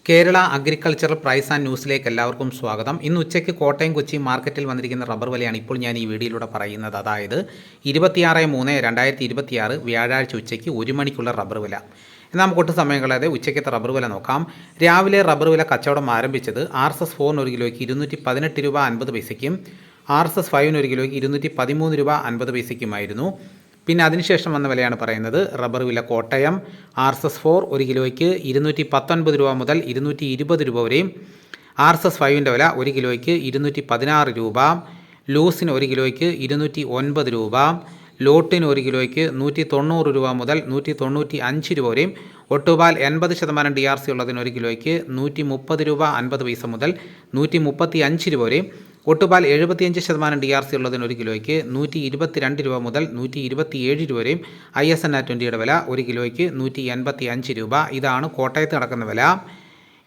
Kerala agricultural price and ന്യൂസിലേക്ക് എല്ലാവർക്കും സ്വാഗതം. ഇന്ന് ഉച്ചയ്ക്ക് കോട്ടയം കൊച്ചി മാർക്കറ്റിൽ വന്നിരിക്കുന്ന റബ്ബർ വിലയാണ് ഇപ്പോൾ ഞാൻ ഈ വീഡിയോയിലൂടെ പറയുന്നത്. അതായത് 26/3/2026 വ്യാഴാഴ്ച ഉച്ചയ്ക്ക് 1 മണിക്കുള്ള റബ്ബർ വില. എന്നാൽ നമുക്ക് ഒട്ടും സമയം കളയാതെ ഉച്ചയ്ക്കത്തെ റബ്ബർ വില നോക്കാം. രാവിലെ റബ്ബർ വില കച്ചവടം ആരംഭിച്ചത് RSS 4 ഒരു കിലോയ്ക്ക് 218 രൂപ 50 പൈസയ്ക്കും RSS 5 ഒരു കിലോയ്ക്ക് 213 രൂപ 50 പൈസയ്ക്കുമായിരുന്നു. പിന്നെ അതിനുശേഷം വന്ന വിലയാണ് പറയുന്നത്. റബ്ബർ വില കോട്ടയം RSS 4 ഒരു കിലോയ്ക്ക് 219 രൂപ മുതൽ 220 രൂപ വരെയും RSS 5ൻ്റെ വില ഒരു കിലോയ്ക്ക് 216 രൂപ, ലൂസിന് ഒരു കിലോയ്ക്ക് 209 രൂപ, ലോട്ടിന് ഒരു കിലോയ്ക്ക് 190 രൂപ മുതൽ 195 രൂപ വരെയും ഒട്ടുപാൽ 80% DRC ഉള്ളതിന് ഒരു കിലോയ്ക്ക് 130 രൂപ 50 പൈസ മുതൽ 135 രൂപ വരെയും ഒട്ടുപാൽ 75% DRC ഉള്ളതിന് ഒരു കിലോയ്ക്ക് 122 രൂപ മുതൽ 127 രൂപ വരെയും ISNA20യുടെ വില ഒരു കിലോയ്ക്ക് 185 രൂപ. ഇതാണ് കോട്ടയത്ത് നടക്കുന്ന വില.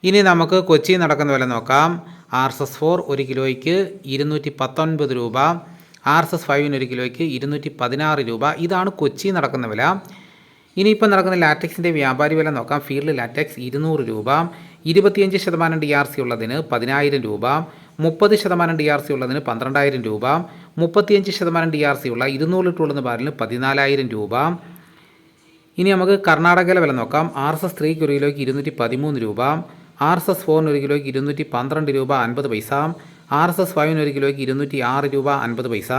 ഇനി നമുക്ക് കൊച്ചിയിൽ നടക്കുന്ന വില നോക്കാം. RSS 4 ഒരു കിലോയ്ക്ക് 219 രൂപ, RSS 5 ഒരു കിലോയ്ക്ക് 216 രൂപ. ഇതാണ് കൊച്ചി നടക്കുന്ന വില. ഇനിയിപ്പോൾ നടക്കുന്ന ലാറ്റക്സിൻ്റെ വ്യാപാരി വില നോക്കാം. ഫീൽഡ് ലാറ്റക്സ് 200 രൂപ, 25% DRC ഉള്ളതിന് 10,000 രൂപ, 30% DRC ഉള്ളതിന് 12,000 രൂപ, 35% DRC ഉള്ള 200 ലിറ്റർ ഉള്ള ബാരലിന് 14,000 രൂപ. ഇനി നമുക്ക് കർണാടകയിലെ വില നോക്കാം. RSS 3 ഒരു കിലോയ്ക്ക് 213 രൂപ, RSS 4 ഒരു കിലോയ്ക്ക് 212 രൂപ 50 പൈസ, RSS 5 ഒരു കിലോയ്ക്ക് 206 രൂപ 50 പൈസ,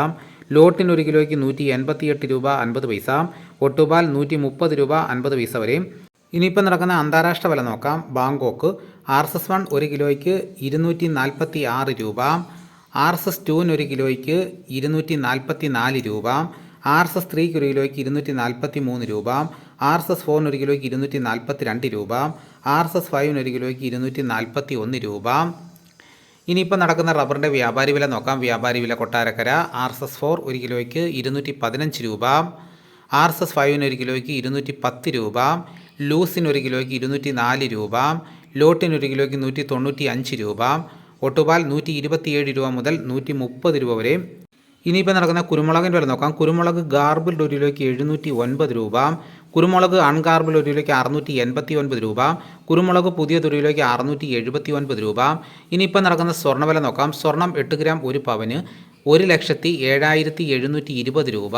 ലോട്ടിന് ഒരു കിലോയ്ക്ക് 188 രൂപ 50 പൈസ, ഒട്ടുപാൽ 130 രൂപ 50 പൈസ വരെയും. ഇനിയിപ്പോൾ നടക്കുന്ന അന്താരാഷ്ട്ര വില നോക്കാം. ബാങ്കോക്ക് RSS 1 ഒരു കിലോയ്ക്ക് 246 രൂപ, RSS 2 ഒരു കിലോയ്ക്ക് 244 രൂപ, RSS 3 ഒരു കിലോയ്ക്ക് 243 രൂപ, RSS 4 ഒരു കിലോയ്ക്ക് 242 രൂപ, RSS 5 ഒരു കിലോയ്ക്ക് 241 രൂപ. ഇനിയിപ്പോൾ നടക്കുന്ന റബ്ബറിൻ്റെ വ്യാപാരി വില നോക്കാം. വ്യാപാരി വില കൊട്ടാരക്കര RSS 4 ഒരു കിലോയ്ക്ക് 215 രൂപ, RSS 5 ഒരു കിലോയ്ക്ക് 210 രൂപ, ലൂസിന് ഒരു കിലോയ്ക്ക് 204 രൂപ, ലോട്ടിന് ഒരു കിലോയ്ക്ക് 195 രൂപ, ഒട്ടുപാൽ 127 രൂപ മുതൽ 130 രൂപ വരെ. ഇനിയിപ്പോൾ നടക്കുന്ന കുരുമുളകിൻ്റെ വില നോക്കാം. കുരുമുളക് ഗാർബിൾഡ് ഒരു കിലോയ്ക്ക് 709 രൂപ, കുരുമുളക് അൺഗാർബിൾഡ് ഒരു കിലോയ്ക്ക് 689 രൂപ, കുരുമുളക് പുതിയത് ഒരു കിലോയ്ക്ക് 679 രൂപ. ഇനിയിപ്പോൾ നടക്കുന്ന സ്വർണ്ണവില നോക്കാം. സ്വർണം 8 ഗ്രാം ഒരു പവന് 1,07,720 രൂപ.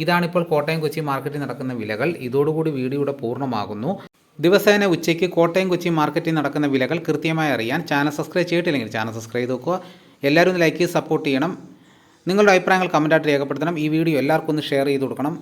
ഇതാണിപ്പോൾ കോട്ടയം കൊച്ചി മാർക്കറ്റിൽ നടക്കുന്ന വിലകൾ. ഇതോടുകൂടി വീഡിയോയുടെ പൂർണ്ണമാകുന്നു. ദിവസേന ഉച്ചയ്ക്ക് കോട്ടയം കൊച്ചി മാർക്കറ്റിൽ നടക്കുന്ന വിലകൾ കൃത്യമായി അറിയാൻ ചാനൽ സബ്സ്ക്രൈബ് ചെയ്തിട്ടില്ലെങ്കിൽ ചാനൽ സബ്സ്ക്രൈബ് ചെയ്ത് നോക്കുക. എല്ലാവരും ഒന്ന് ലൈക്ക് ചെയ്ത് സപ്പോർട്ട് ചെയ്യണം. നിങ്ങളുടെ അഭിപ്രായങ്ങൾ കമൻറ്റായിട്ട് രേഖപ്പെടുത്തണം. ഈ വീഡിയോ എല്ലാവർക്കും ഒന്ന് ഷെയർ ചെയ്ത് കൊടുക്കണം.